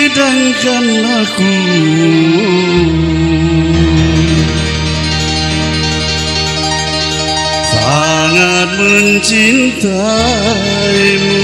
hidangkan aku, sangat mencintaimu.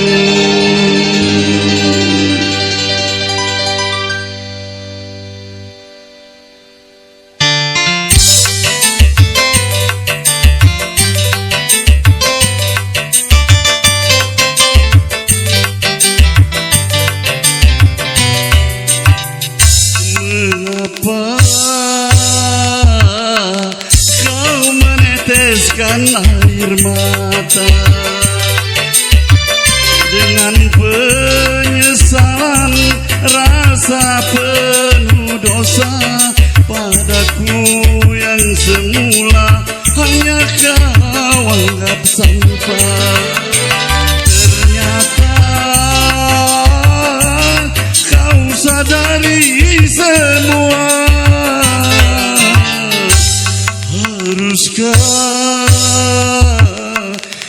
Air mata dengan penyesalan, rasa penuh dosa padaku yang semula hanya kau anggap sampah. Ternyata kau sadari semua. Haruskah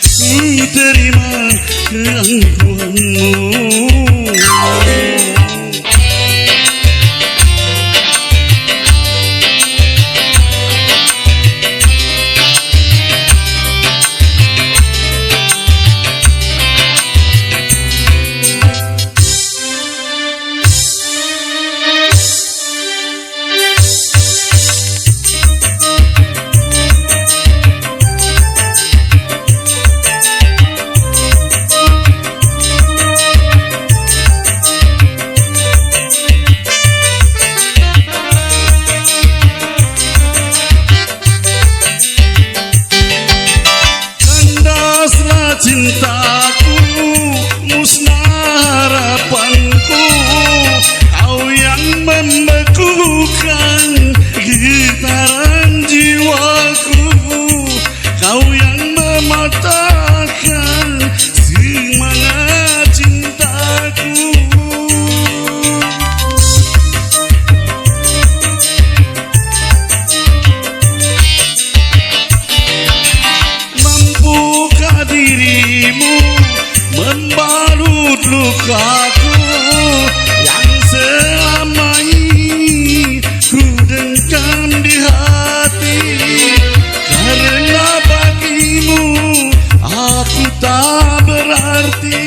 ku terima keangkuhanmu? Cintaku, musnah harapanku, kau yang membekukan getaran jiwaku, kau yang mematahkan semangat cintaku. Mampukah dirimu membalut lukaku yang selama ini ku dendam di hati? Karena bagimu aku tak berarti.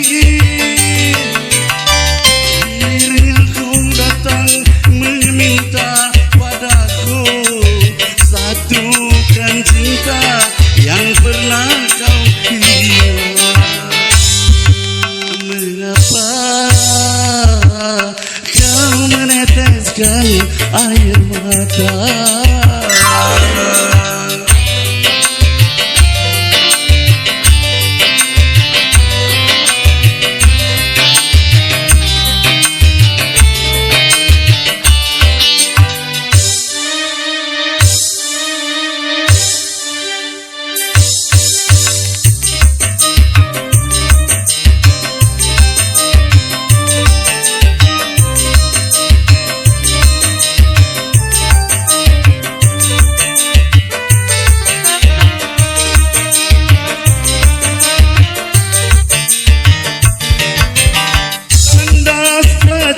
Akhirnya kau datang meminta padaku, satukan cinta yang pernah kau hilang. Mengapa kau meneteskan air mata?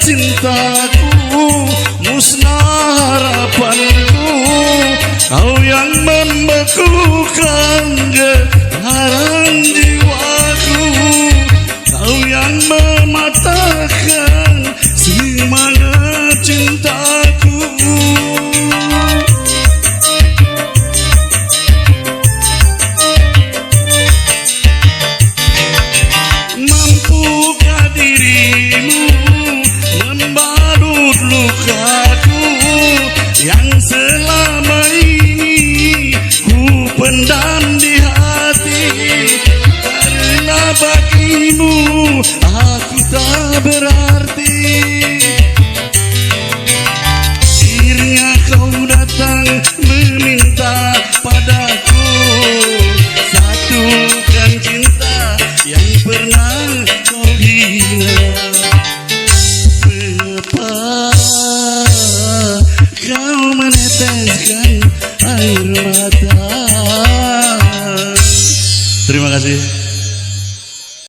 Cintaku, musnah harapanku, kau yang membekukan getaran jiwaku, kau yang mematahkan semangat cintaku. Mampukah dirimu membalut lukaku yang selama ini ku pendam di hati? Karena bagimu aku tak berarti. Akhirnya kau datang meminta padaku, satukan cinta yang pernah kau hina. Kau meneteskan air mata. Terima kasih.